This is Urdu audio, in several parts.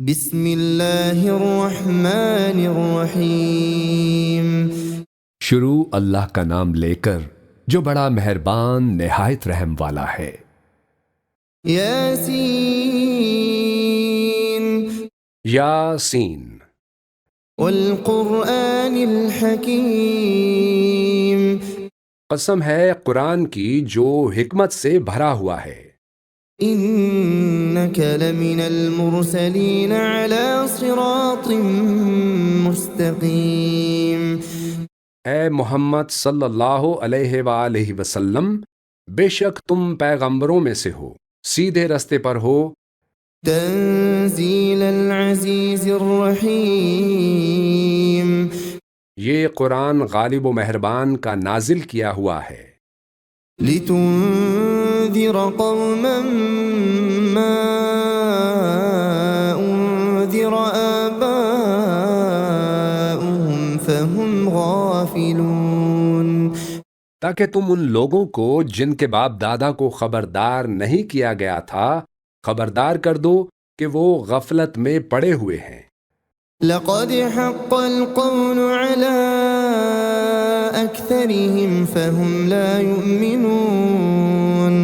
بسم اللہ الرحمن الرحیم۔ شروع اللہ کا نام لے کر جو بڑا مہربان نہایت رحم والا ہے۔ یاسین یاسین والقرآن الحکیم۔ قسم ہے قرآن کی جو حکمت سے بھرا ہوا ہے۔ انک لمن المرسلین علی صراط مستقیم۔ اے محمد صلی اللہ علیہ وآلہ وسلم، بے شک تم پیغمبروں میں سے ہو، سیدھے رستے پر ہو۔ تنزیل العزیز الرحیم۔ یہ قرآن غالب و مہربان کا نازل کیا ہوا ہے۔ لتنذر قوما ما انذر آباؤهم فهم غافلون۔ تاکہ تم ان لوگوں کو جن کے باپ دادا کو خبردار نہیں کیا گیا تھا خبردار کر دو کہ وہ غفلت میں پڑے ہوئے ہیں۔ لقد حق القول على اکثرهم فهم لا يؤمنون۔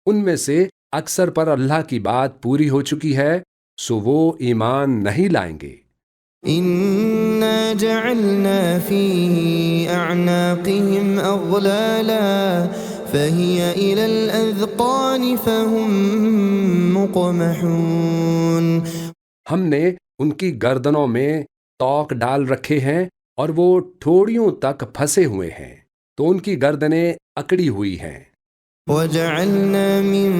ان میں سے اکثر پر اللہ کی بات پوری ہو چکی ہے سو وہ ایمان نہیں لائیں گے۔ انا جعلنا في اعناقهم اغلالا فهي الى الاذقان فهم مقمحون۔ ہم نے ان کی گردنوں میں توق ڈال رکھے ہیں اور وہ ٹھوڑیوں تک پھنسے ہوئے ہیں تو ان کی گردنیں اکڑی ہوئی ہیں۔ وجعلنا من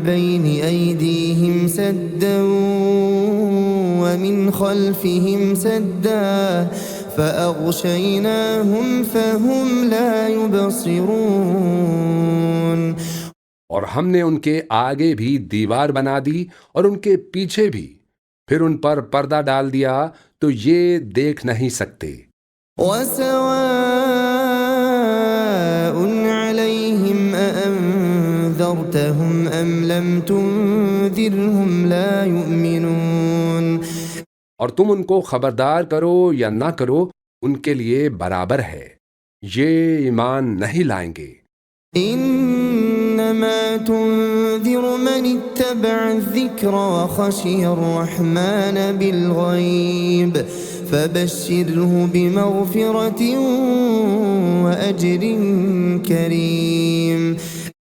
بين ايديهم سدا ومن خلفهم سدا فاغشيناهم فهم لا يبصرون۔ اور ہم نے ان کے آگے بھی دیوار بنا دی اور ان کے پیچھے بھی، پھر ان پر پردہ ڈال دیا تو یہ دیکھ نہیں سکتے۔ وسواء عليهم أأنذرتهم أم لم تنذرهم لا يؤمنون۔ اور تم ان کو خبردار کرو یا نہ کرو ان کے لیے برابر ہے، یہ ایمان نہیں لائیں گے۔ انما تنذر من اتبع الذکر وخشی الرحمن بالغیب فبشره بمغفرة واجر کریم۔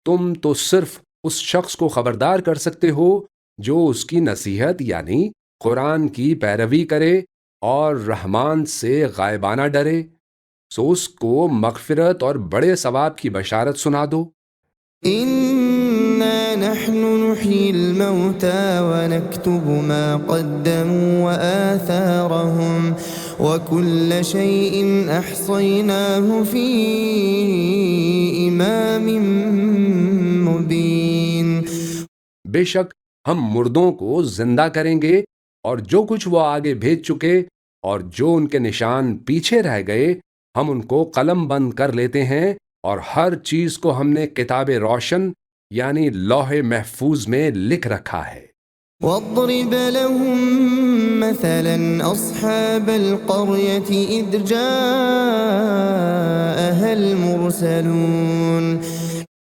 تم تو صرف اس شخص کو خبردار کر سکتے ہو جو اس کی نصیحت یعنی قرآن کی پیروی کرے اور رحمان سے غائبانہ ڈرے، سو اس کو مغفرت اور بڑے ثواب کی بشارت سنا دو۔ انا نحن نحيي الموتى ونكتب ما قدموا وآثارهم وكل شيء احصيناه في امام مبين۔ بے شک ہم مردوں کو زندہ کریں گے اور جو کچھ وہ آگے بھیج چکے اور جو ان کے نشان پیچھے رہ گئے ہم ان کو قلم بند کر لیتے ہیں، اور ہر چیز کو ہم نے کتاب روشن یعنی لوح محفوظ میں لکھ رکھا ہے۔ واضرب لهم مثلا اصحاب القرية اذ جاءها المرسلون۔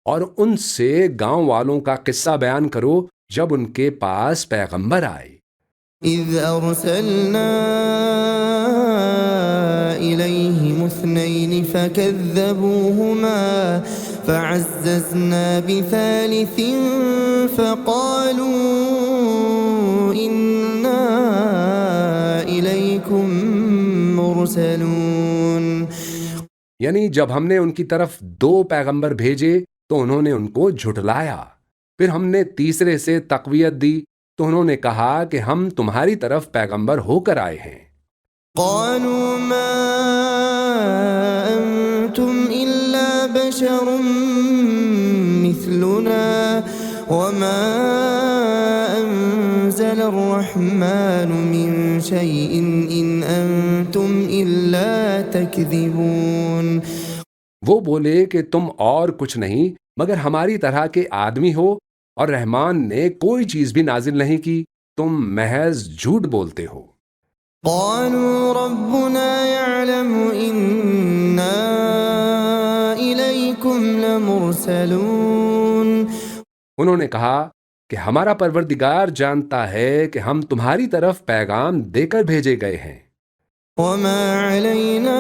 اور ان سے گاؤں والوں کا قصہ بیان کرو جب ان کے پاس پیغمبر آئے۔ اذ ارسلنا الیہم اثنین فکذبوہما فعززنا بثالث فقالوا انا الیکم مرسلون۔ یعنی جب ہم نے ان کی طرف 2 پیغمبر بھیجے تو انہوں نے ان کو جھٹلایا، پھر ہم نے تیسرے سے تقویت دی تو انہوں نے کہا کہ ہم تمہاری طرف پیغمبر ہو کر آئے ہیں۔ قالوا ما انتم الا بشر مثلنا وما انزل الرحمن من شيء ان انتم الا تكذبون۔ وہ بولے کہ تم اور کچھ نہیں مگر ہماری طرح کے آدمی ہو اور رحمان نے کوئی چیز بھی نازل نہیں کی تم محض جھوٹ بولتے ہو۔ قالوا ربنا يعلم إنا إليكم لمرسلون انہوں نے کہا کہ ہمارا پروردگار جانتا ہے کہ ہم تمہاری طرف پیغام دے کر بھیجے گئے ہیں، وما علينا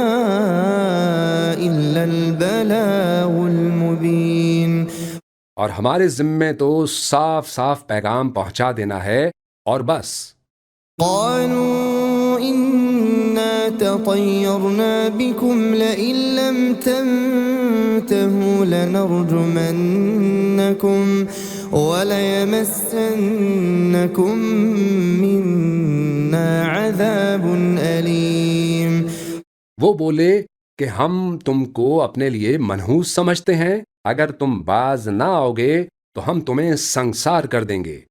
إلا البلاغ المبين اور ہمارے ذمے تو صاف صاف پیغام پہنچا دینا ہے اور بس۔ قالوا إنا تطيرنا بكم لئن لم تنتهوا لنرجمنكم وليمسنكم منا عذاب أليم۔ وہ بولے کہ ہم تم کو اپنے لیے منحوس سمجھتے ہیں، اگر تم باز نہ آؤ گے تو ہم تمہیں سنسار کر دیں گے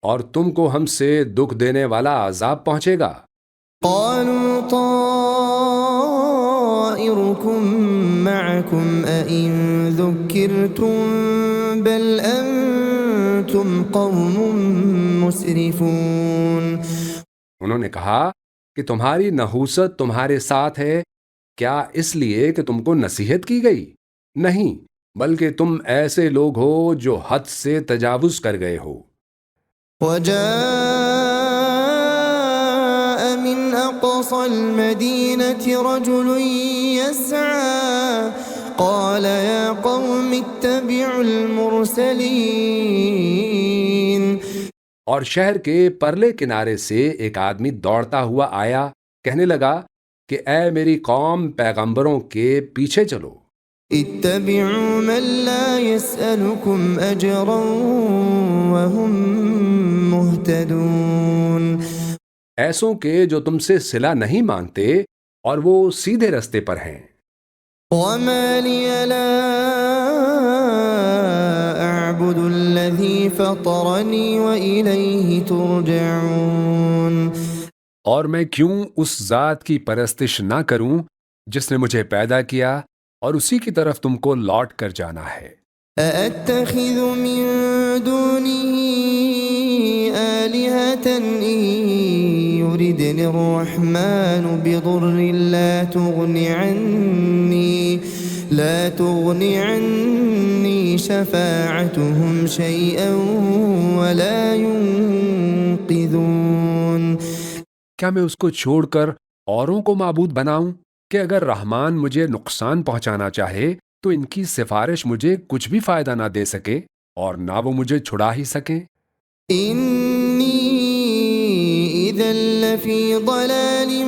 اور تم کو ہم سے دکھ دینے والا عذاب پہنچے گا۔ قالوا طائركم معكم أئن ذكرتم بل أنتم قوم مسرفون۔ انہوں نے کہا کہ تمہاری نحوست تمہارے ساتھ ہے، کیا اس لیے کہ تم کو نصیحت کی گئی؟ نہیں، بلکہ تم ایسے لوگ ہو جو حد سے تجاوز کر گئے ہو۔ وجاء من أقصى المدينة رجل يسعى قال يا قوم اتبعوا المرسلين۔ اور شہر کے پرلے کنارے سے ایک آدمی دوڑتا ہوا آیا، کہنے لگا کہ اے میری قوم، پیغمبروں کے پیچھے چلو۔ اتبعوا من لا يسألكم أجرا وهم مهتدون۔ ایسوں کے جو تم سے صلہ نہیں مانگتے اور وہ سیدھے رستے پر ہیں۔ وما لي لا أعبد الذي فطرني وإليه ترجعون۔ اور میں کیوں اس ذات کی پرستش نہ کروں جس نے مجھے پیدا کیا اور اسی کی طرف تم کو لوٹ کر جانا ہے۔ أأتخذ من دونه آلهة إن يردني الرحمن بضر لا تغني عني شفاعتهم شيئا ولا ينقذون۔ کیا میں اس کو چھوڑ کر اوروں کو معبود بناؤں کہ اگر رحمان مجھے نقصان پہنچانا چاہے تو ان کی سفارش مجھے کچھ بھی فائدہ نہ دے سکے اور نہ وہ مجھے چھڑا ہی سکیں۔ إني إذا لفي ضلال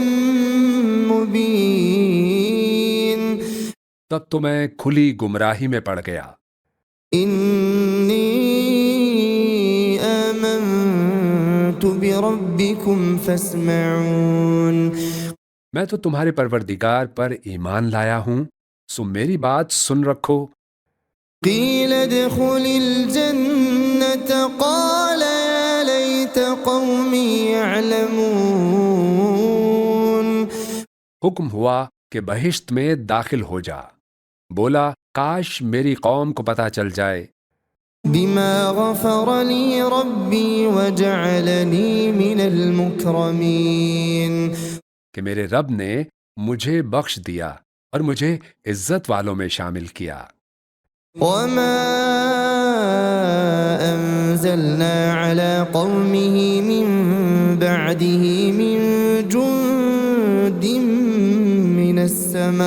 مبين۔ تب تو میں کھلی گمراہی میں پڑ گیا۔ إني آمنت بربكم فاسمعون۔ میں تو تمہارے پروردگار پر ایمان لایا ہوں، سو میری بات سن رکھو۔ قيل ادخل الجنة قال يا ليت قومي يعلمون۔ حکم ہوا کہ بہشت میں داخل ہو جا، بولا کاش میری قوم کو پتہ چل جائے بما غفر لي ربي وجعلني من المكرمين۔ کہ میرے رب نے مجھے بخش دیا اور مجھے عزت والوں میں شامل کیا۔ وما أنزلنا على قومه من بعده من جند من السماء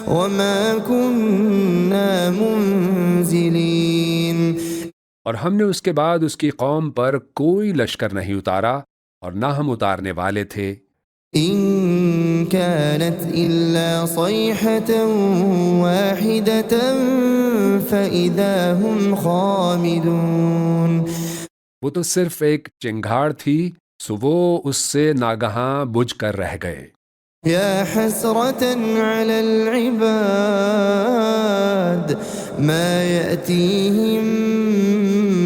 وما كنا منزلين۔ اور ہم نے اس کے بعد اس کی قوم پر کوئی لشکر نہیں اتارا اور نہ ہم اتارنے والے تھے۔ إن كانت إلا صيحة واحدة فإذا هم خامدون۔ وہ تو صرف ایک چنگھاڑ تھی، سو وہ اس سے ناگہاں بجھ کر رہ گئے۔ يا حسرة على العباد ما يأتيهم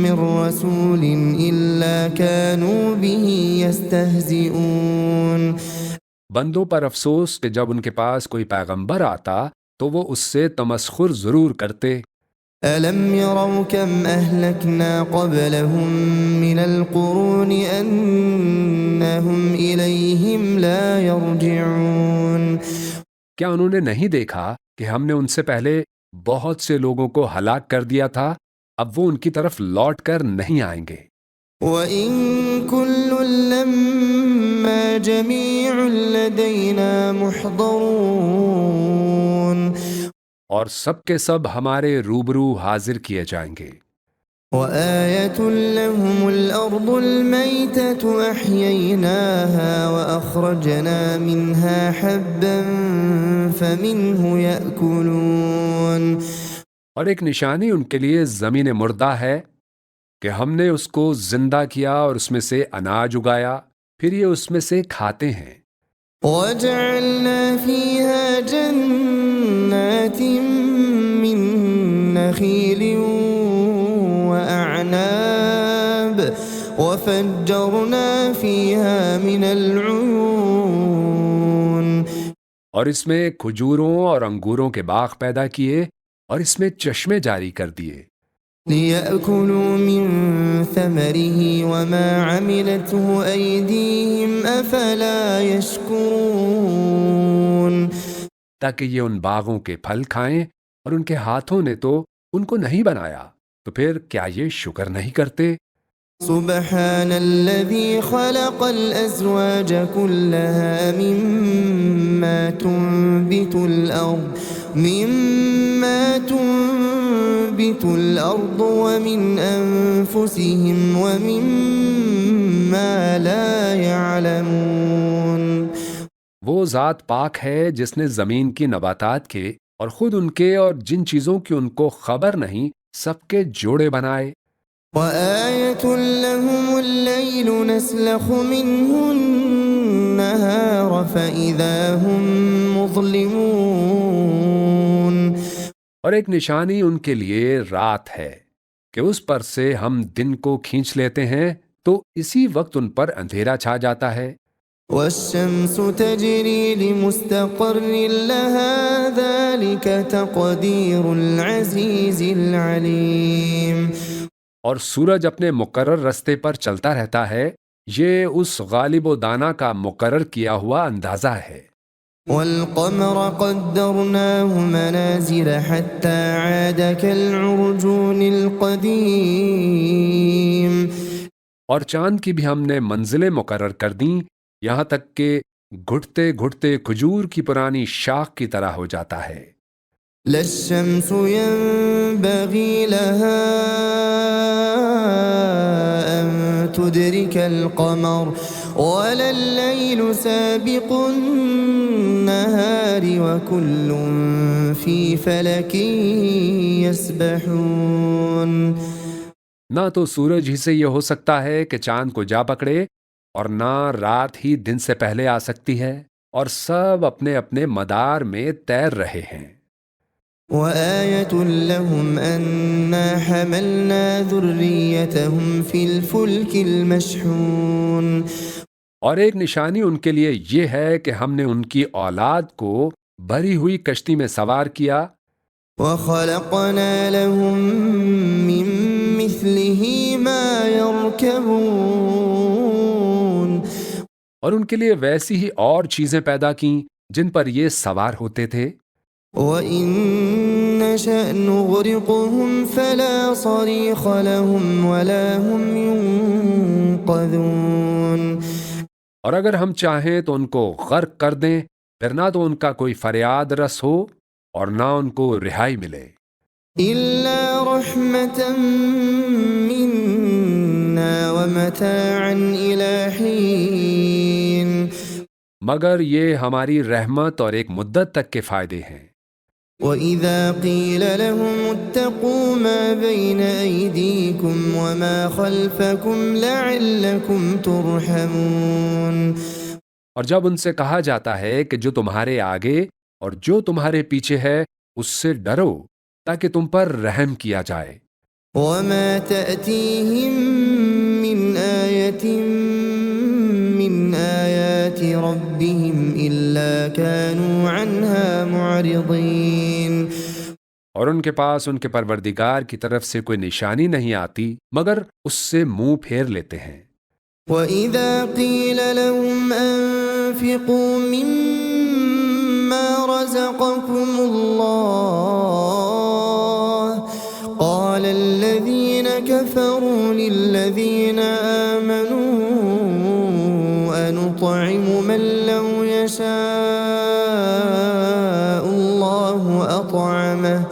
من رسول إلا كانوا به يستهزئون۔ بندوں پر افسوس کہ جب ان کے پاس کوئی پیغمبر آتا تو وہ اس سے تمسخر ضرور کرتے۔ ألم يروا كم أهلكنا قبلهم من القرون أنهم إليهم لا يرجعون کیا انہوں نے نہیں دیکھا کہ ہم نے ان سے پہلے بہت سے لوگوں کو ہلاک کر دیا تھا، اب وہ ان کی طرف لوٹ کر نہیں آئیں گے۔ وَإِن كُلٌّ لَّمَّا جَمِيعٌ لَّدَيْنَا مُحْضَرُونَ اور سب کے سب ہمارے روبرو حاضر کیے جائیں گے۔ وَآيَةٌ لَّهُمُ الْأَرْضُ الْمَيْتَةُ أَحْيَيْنَاهَا وَأَخْرَجْنَا مِنْهَا حَبًّا فَمِنْهُ يَأْكُلُونَ اور ایک نشانی ان کے لیے زمین مردہ ہے کہ ہم نے اس کو زندہ کیا اور اس میں سے اناج اگایا، پھر یہ اس میں سے کھاتے ہیں۔ وَجَعَلْنَا فِيهَا جَنَّاتٍ مِّن نَّخِيلٍ وَأَعْنَابٍ وَفَجَّرْنَا فِيهَا مِنَ الْعُيُونِ اور اس میں کھجوروں اور انگوروں کے باغ پیدا کیے اور اس میں چشمے جاری کر دیے، لِيَأْكُلُوا مِن ثَمَرِهِ وَمَا عَمِلَتْهُ أَيْدِيهِمْ أَفَلَا يَشْكُرُونَ تاکہ یہ ان باغوں کے پھل کھائیں، اور ان کے ہاتھوں نے تو ان کو نہیں بنایا، تو پھر کیا یہ شکر نہیں کرتے؟ سبحان الذي خلق الأزواج كلها مما تنبت الأرض ومن أنفسهم ومما لا يعلمون وہ ذات پاک ہے جس نے زمین کی نباتات کے اور خود ان کے اور جن چیزوں کی ان کو خبر نہیں سب کے جوڑے بنائے۔ وآية لهم الليل نسلخ منه النهار فإذا هم مظلمون اور ایک نشانی ان کے لیے رات ہے کہ اس پر سے ہم دن کو کھینچ لیتے ہیں تو اسی وقت ان پر اندھیرا چھا جاتا ہے۔ والشمس تجري لمستقر لها ذلك تقدير العزيز العليم اور سورج اپنے مقرر رستے پر چلتا رہتا ہے، یہ اس غالب و دانا کا مقرر کیا ہوا اندازہ ہے۔ والقمر قدرناه منازل حتى عاد كالعرجون القديم اور چاند کی بھی ہم نے منزلیں مقرر کر دیں، یہاں تک کہ گھٹتے گھٹتے کھجور کی پرانی شاخ کی طرح ہو جاتا ہے۔ لا الشمس ينبغي لها أن تدرك القمر ولا الليل سابق النهار وكل في فلك يسبحون نہ تو سورج ہی سے یہ ہو سکتا ہے کہ چاند کو جا پکڑے، اور نہ رات ہی دن سے پہلے آ سکتی ہے، اور سب اپنے اپنے مدار میں تیر رہے ہیں۔ وآية لهم أنا حملنا ذريتهم في الفلك المشحون اور ایک نشانی ان کے لیے یہ ہے کہ ہم نے ان کی اولاد کو بھری ہوئی کشتی میں سوار کیا، وخلقنا لهم من مثله ما يركبون اور ان کے لیے ویسی ہی اور چیزیں پیدا کیں جن پر یہ سوار ہوتے تھے۔ وَإِن نَّشَأْ نُغْرِقْهُمْ فَلَا صَرِيخَ لَهُمْ وَلَا هُمْ يُنقَذُونَ اور اگر ہم چاہیں تو ان کو غرق کر دیں، پھر نہ تو ان کا کوئی فریاد رس ہو اور نہ ان کو رہائی ملے۔ إِلَّا رَحْمَةً مِّنَّا وَمَتَاعًا إِلَى حِينٍ مگر یہ ہماری رحمت اور ایک مدت تک کے فائدے ہیں۔ وَإِذَا قِيلَ لَهُمُ اتَّقُوا مَا بَيْنَ أَيْدِيكُمْ وَمَا خَلْفَكُمْ لَعَلَّكُمْ تُرْحَمُونَ اور جب ان سے کہا جاتا ہے کہ جو تمہارے آگے اور جو تمہارے پیچھے ہے اس سے ڈرو تاکہ تم پر رحم کیا جائے۔ وَمَا تَأْتِيهِم مِّنْ آيَةٍ مِّنْ آيَاتِ رَبِّهِمْ إِلَّا كَانُوا عَنْهَا مُعْرِضِينَ اور ان کے پاس ان کے پروردگار کی طرف سے کوئی نشانی نہیں آتی مگر اس سے منہ پھیر لیتے ہیں۔ وَإِذَا قِيلَ لَهُمْ أَنفِقُوا مِمَّا رَزَقَكُمُ اللَّهُ قَالَ الَّذِينَ كَفَرُوا لِلَّذِينَ آمَنُوا أَنُطْعِمُ مَن لَّوْ يَشَاءُ اللَّهُ أَطْعَمَهُ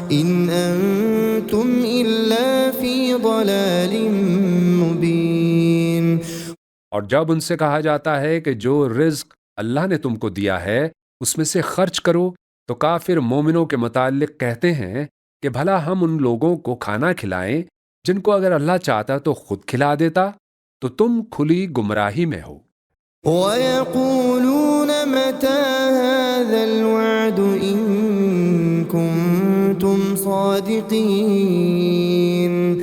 إِنْ أَنتُمْ إِلَّا فِي ضَلَالٍ مُّبِينٍ۔ اور جب ان سے کہا جاتا ہے کہ جو رزق اللہ نے تم کو دیا ہے اس میں سے خرچ کرو، تو کافر مومنوں کے متعلق کہتے ہیں کہ بھلا ہم ان لوگوں کو کھانا کھلائیں جن کو اگر اللہ چاہتا تو خود کھلا دیتا، تو تم کھلی گمراہی میں ہو۔ وَيَقُولُونَ مَتَى هَذَا الْوَعْدُ إِن كُنتُمْ صَادِقِينَ۔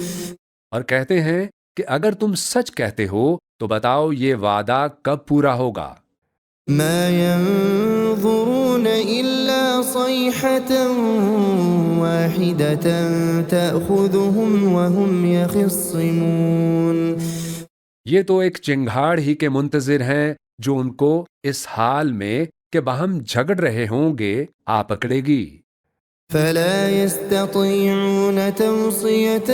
اور کہتے ہیں کہ اگر تم سچ کہتے ہو تو بتاؤ یہ وعدہ کب پورا ہوگا؟ مَا يَنظُرُونَ إِلَّا صَيْحَةً وَاحِدَةً تَأْخُذُهُمْ وَهُمْ يَخِصِّمُونَ۔ یہ تو ایک چنگھاڑ ہی کے منتظر ہیں جو ان کو اس حال میں کہ باہم جھگڑ رہے ہوں گے آ پکڑے گی۔ فَلَا يَسْتَطِيعُونَ تَوْصِيَةً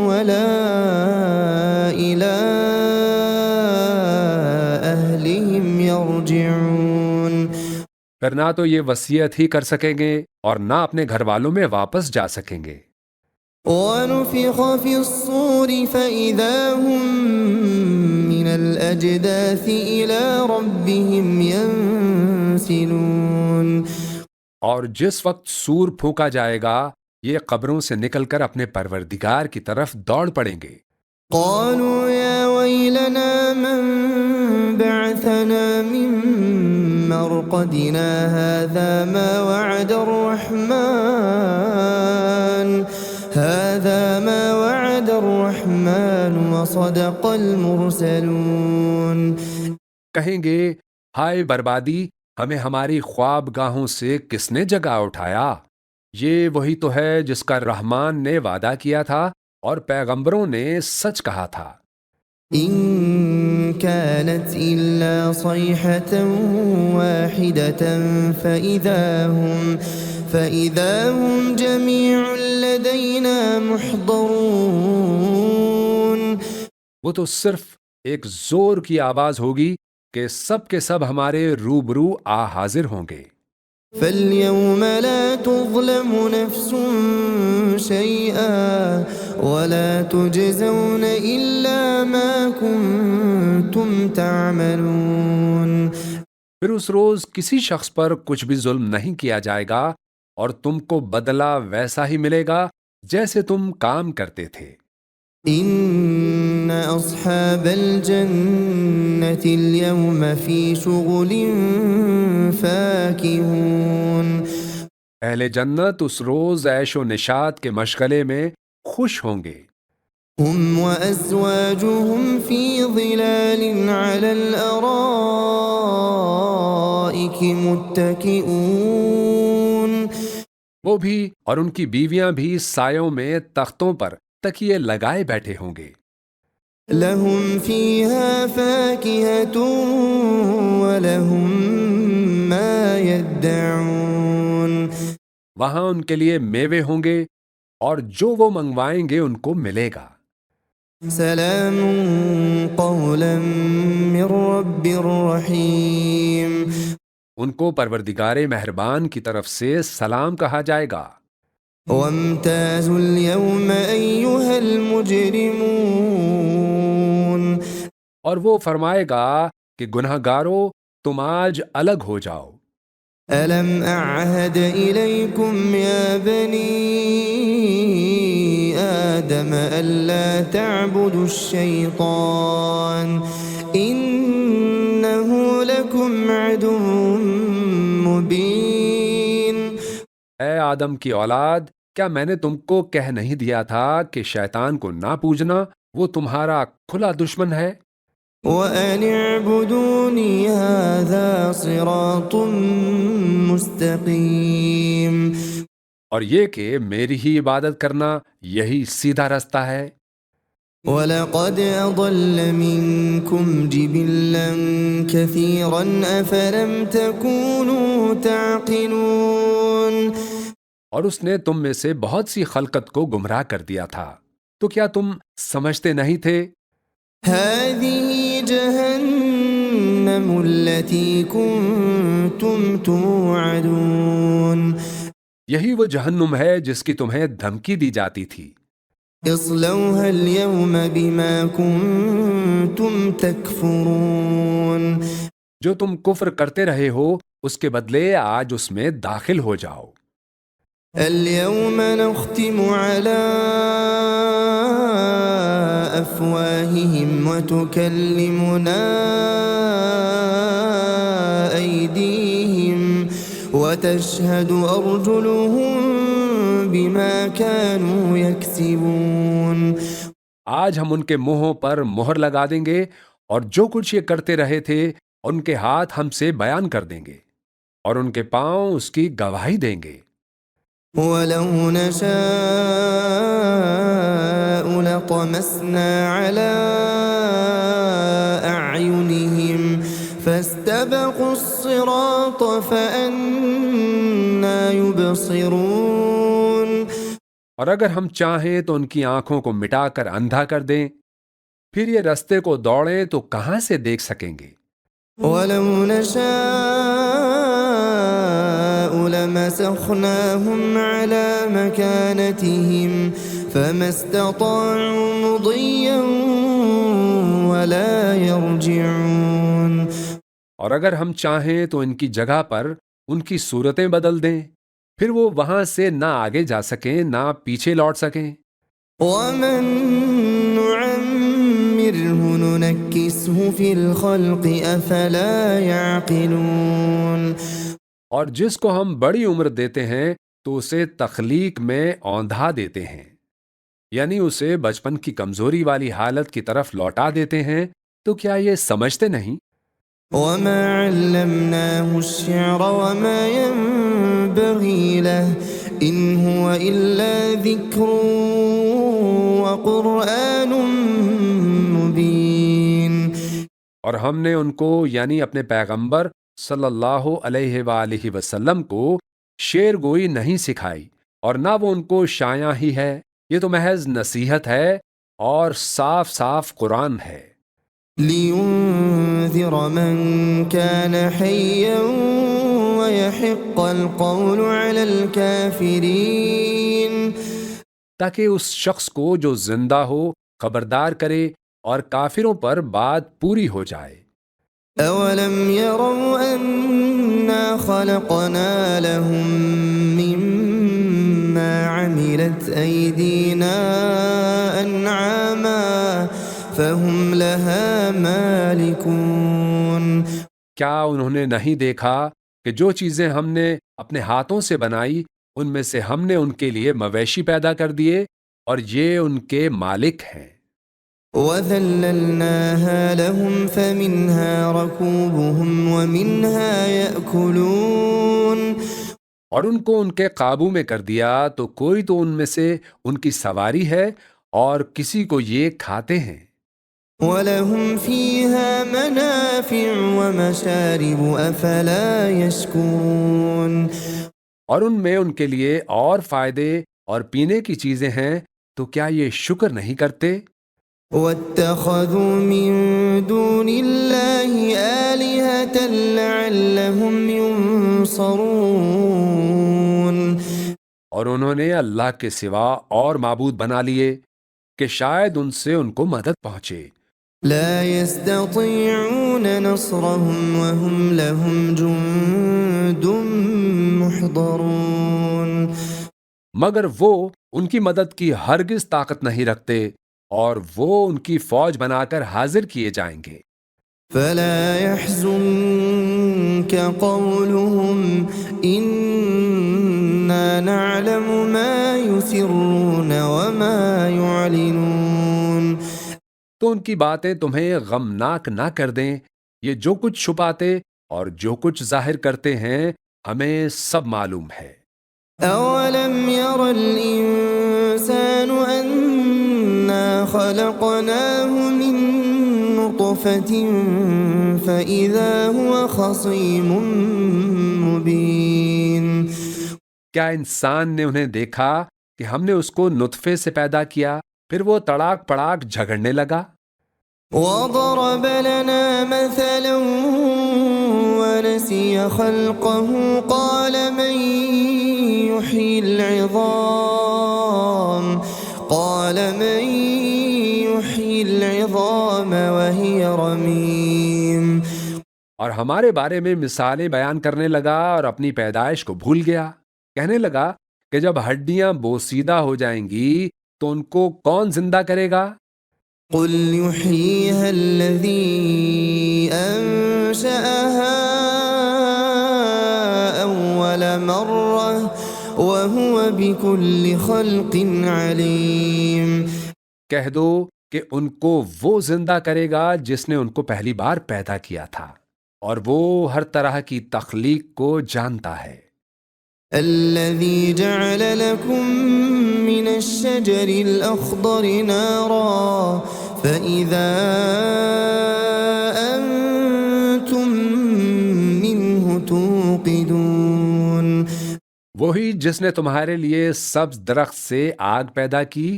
وَلَا إِلَىٰ أَهْلِهِمْ يَرْجِعُونَ۔ پھر نہ تو یہ وصیت ہی کر سکیں گے اور نہ اپنے گھر والوں میں واپس جا سکیں گے۔ وَنُفِخَ فِي الصُّورِ فَإِذَا هُم مِّنَ الْأَجْدَاثِ إِلَىٰ رَبِّهِمْ يَنسِلُونَ۔ اور جس وقت سور پھونکا جائے گا یہ قبروں سے نکل کر اپنے پروردگار کی طرف دوڑ پڑیں گے۔ قَالُوا يَا وَيْلَنَا مَن بَعَثَنَا مِن مَّرْقَدِنَا هَٰذَا مَا وَعَدَ الرَّحْمَٰنُ وَصَدَقَ الْمُرْسَلُونَ۔ کہیں گے ہائے بربادی، ہمیں ہماری خواب گاہوں سے کس نے جگا اٹھایا؟ یہ وہی تو ہے جس کا رحمان نے وعدہ کیا تھا اور پیغمبروں نے سچ کہا تھا۔ إِن كَانَتْ إِلَّا صَيْحَةً وَاحِدَةً فَإِذَا هُمْ جَمِيعٌ لَّدَيْنَا مُحْضَرُونَ۔ وہ تو صرف ایک زور کی آواز ہوگی کہ سب کے سب ہمارے روبرو آ حاضر ہوں گے۔ فَالْيَوْمَ لَا تُظْلَمُ نَفْسٌ شَيْئًا وَلَا تُجْزَوْنَ إِلَّا مَا كُنتُمْ تَعْمَلُونَ۔ پھر اس روز کسی شخص پر کچھ بھی ظلم نہیں کیا جائے گا اور تم کو بدلہ ویسا ہی ملے گا جیسے تم کام کرتے تھے۔ إِنَّ أَصْحَابَ الْجَنَّةِ الْيَوْمَ فِي شُغُلٍ فَاكِهُونَ۔ اہل جنت اس روز عیش و نشاط کے مشغلے میں خوش ہوں گے۔ هُمْ وَأَزْوَاجُهُمْ فِي ظِلَالٍ عَلَى الْأَرَائِكِ مُتَّكِئُونَ۔ وہ بھی اور ان کی بیویاں بھی سایوں میں تختوں پر تکیے لگائے بیٹھے ہوں گے۔ لَهُمْ فِيهَا فَاكِهَةٌ وَلَهُم مَّا يَدَّعُونَ۔ وہاں ان کے لیے میوے ہوں گے اور جو وہ منگوائیں گے ان کو ملے گا۔ سلام قولا من رب رحیم۔ ان کو پروردگار مہربان کی طرف سے سلام کہا جائے گا۔ وامتازوا اليوم ایھا المجرمون۔ اور وہ فرمائے گا کہ گنہگارو تم آج الگ ہو جاؤ۔ ألم أعهد إليكم يا بني آدم ألا تعبدوا الشيطان إنه لكم عدو مبين۔ اے آدم کی اولاد، کیا میں نے تم کو کہہ نہیں دیا تھا کہ شیطان کو نہ پوجنا، وہ تمہارا کھلا دشمن ہے۔ وَأَنِ اعْبُدُونِي هَذَا صِرَاطٌ مُسْتَقِيمٌ۔ اور یہ کہ میری ہی عبادت کرنا یہی سیدھا رستہ ہے۔ وَلَقَدْ أَضَلَّ مِنكُمْ جِبِلًّا كَثِيرًا أَفَلَمْ تَكُونُوا تَعْقِلُونَ۔ اور اس نے تم میں سے بہت سی خلقت کو گمراہ کر دیا تھا، تو کیا تم سمجھتے نہیں تھے؟ هَذِهِ جَهَنَّمُ الَّتِي كُنتُمْ تُوعَدُونَ۔ یہی وہ جہنم ہے جس کی تمہیں دھمکی دی جاتی تھی۔ اصلوها اليوم بما كنتم تكفرون۔ جو تم کفر کرتے رہے ہو اس کے بدلے آج اس میں داخل ہو جاؤ۔ اليوم نختم على أفواههم وتكلمنا أيديهم وتشهد أرجلهم بما كانوا يكسبون۔ آج ہم ان کے منہوں پر مہر لگا دیں گے اور جو کچھ یہ کرتے رہے تھے ان کے ہاتھ ہم سے بیان کر دیں گے اور ان کے پاؤں اس کی گواہی دیں گے۔ وَلَوْ نَشَاءُ لَطَمَسْنَا عَلَىٰ أَعْيُنِهِمْ فَاسْتَبَقُوا الصِّرَاطَ فَأَنَّىٰ يُبْصِرُونَ۔ اور اگر ہم چاہیں تو ان کی آنکھوں کو مٹا کر اندھا کر دیں، پھر یہ رستے کو دوڑیں تو کہاں سے دیکھ سکیں گے؟ وَلَوْ نَشَاءُ لَمَسَخْنَاهُمْ عَلَىٰ مَكَانَتِهِمْ فَمَا اسْتَطَاعُوا مُضِيًّا وَلَا يَرْجِعُونَ۔ اور اگر ہم چاہیں تو ان کی جگہ پر ان کی صورتیں بدل دیں، پھر وہ وہاں سے نہ آگے جا سکیں نہ پیچھے لوٹ سکیں۔ وَمَن نُّعَمِّرْهُ نُنَكِّسْهُ فِي الْخَلْقِ أَفَلَا يَعْقِلُونَ۔ اور جس کو ہم بڑی عمر دیتے ہیں تو اسے تخلیق میں اوندھا دیتے ہیں، یعنی اسے بچپن کی کمزوری والی حالت کی طرف لوٹا دیتے ہیں، تو کیا یہ سمجھتے نہیں؟ وَمَا عَلَّمْنَاهُ الشِّعْرَ وَمَا يَنبَغِي لَهُ إِنْ هُوَ إِلَّا ذِكْرٌ وَقُرْآنٌ مُبِينٌ۔ اور ہم نے ان کو یعنی اپنے پیغمبر صلی اللہ علیہ وآلہ وسلم کو شعر گوئی نہیں سکھائی، اور نہ وہ ان کو شایع ہی ہے، یہ تو محض نصیحت ہے اور صاف صاف قرآن ہے۔ لِيُنذِرَ مَن كَانَ حَيًّا وَيَحِقَّ الْقَوْلُ عَلَى الْكَافِرِينَ۔ تاکہ اس شخص کو جو زندہ ہو خبردار کرے اور کافروں پر بات پوری ہو جائے۔ أَوَلَمْ يَرَوْا أَنَّا خَلَقْنَا لَهُم مِّمَّا عَمِلَتْ أَيْدِينَا أَنْعَامًا فَهُمْ لَهَا مَالِكُونَ۔ کیا انہوں نے نہیں دیکھا کہ جو چیزیں ہم نے اپنے ہاتھوں سے بنائی ان میں سے ہم نے ان کے لیے مویشی پیدا کر دیے اور یہ ان کے مالک ہیں۔ وَذَلَّلْنَاهَا لَهُمْ فَمِنْهَا رَكُوبُهُمْ وَمِنْهَا يَأْكُلُونَ۔ اور ان کو ان کے قابو میں کر دیا تو کوئی تو ان میں سے ان کی سواری ہے اور کسی کو یہ کھاتے ہیں۔ وَلَهُمْ فِيهَا مَنَافِعُ وَمَشَارِبُ أَفَلَا يَشْكُرُونَ۔ اور ان میں ان کے لیے اور فائدے اور پینے کی چیزیں ہیں، تو کیا یہ شکر نہیں کرتے؟ وَاتَّخَذُوا مِن دُونِ اللَّهِ آلِهَةً لَّعَلَّهُمْ يُنصَرُونَ۔ اور انہوں نے اللہ کے سوا اور معبود بنا لیے کہ شاید ان سے ان کو مدد پہنچے۔ لَا يَسْتَطِيعُونَ نَصْرَهُمْ وَهُمْ لَهُمْ جُندٌ مُّحْضَرُونَ۔ مگر وہ ان کی مدد کی ہرگز طاقت نہیں رکھتے اور وہ ان کی فوج بنا کر حاضر کیے جائیں گے۔ فَلَا يَحْزُنكَ قَوْلُهُمْ إِنَّا نَعْلَمُ مَا يُسِرُّونَ وَمَا يُعْلِنُونَ۔ تو ان کی باتیں تمہیں غمناک نہ کر دیں، یہ جو کچھ چھپاتے اور جو کچھ ظاہر کرتے ہیں ہمیں سب معلوم ہے۔ أولم ير الإنسان أنا خلقناه من نطفة فإذا هو خصيم مبين. کیا انسان نے انہیں دیکھا کہ ہم نے اس کو نطفے سے پیدا کیا پھر وہ تڑاک پڑاک جھگڑنے لگا؟ وضرب لنا مثلا ونسي خلقه قال من يحيي العظام وهي رميم. اور ہمارے بارے میں مثالیں بیان کرنے لگا اور اپنی پیدائش کو بھول گیا. کہنے لگا کہ جب ہڈیاں بوسیدہ ہو جائیں گی تو ان کو کون زندہ کرے گا؟ قل يحييها الذي أنشأها أول مرة وهو بكل خلق عليم. کہہ دو کہ ان کو وہ زندہ کرے گا جس نے ان کو پہلی بار پیدا کیا تھا اور وہ ہر طرح کی تخلیق کو جانتا ہے. الذي جعل لكم من الشجر الأخضر نارا فإذا أنتم منه توقدون. وہی جس نے تمہارے لیے سبز درخت سے آگ پیدا کی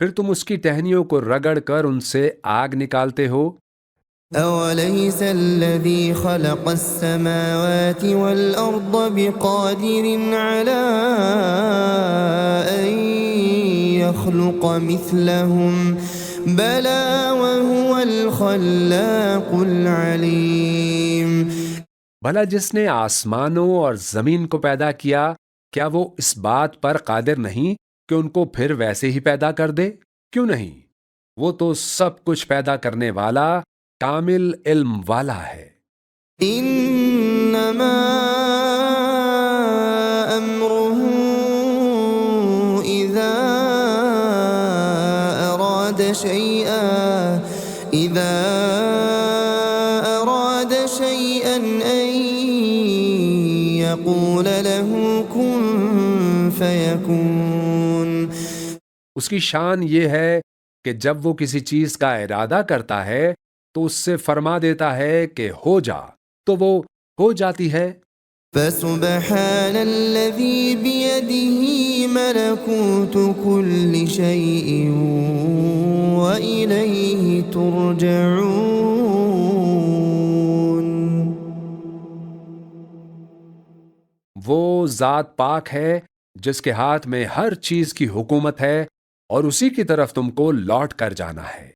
پھر تم اس کی ٹہنیوں کو رگڑ کر ان سے آگ نکالتے ہو. أوليس الذي خلق السماوات والأرض بقادر على أن يخلق مثلهم بلى وهو الخلاق العليم. بھلا جس نے آسمانوں اور زمین کو پیدا کیا کیا وہ اس بات پر قادر نہیں کہ ان کو پھر ویسے ہی پیدا کر دے؟ کیوں نہیں؟ وہ تو سب کچھ پیدا کرنے والا کامل علم والا ہے. انما امره اذا اراد شيئا ان يقول له كن فيكون. اس کی شان یہ ہے کہ جب وہ کسی چیز کا ارادہ کرتا ہے تو اس سے فرما دیتا ہے کہ ہو جا تو وہ ہو جاتی ہے. فسبحان الذي بيده ملكوت كل شيء وإليه ترجعون. وہ ذات پاک ہے جس کے ہاتھ میں ہر چیز کی حکومت ہے اور اسی کی طرف تم کو لوٹ کر جانا ہے.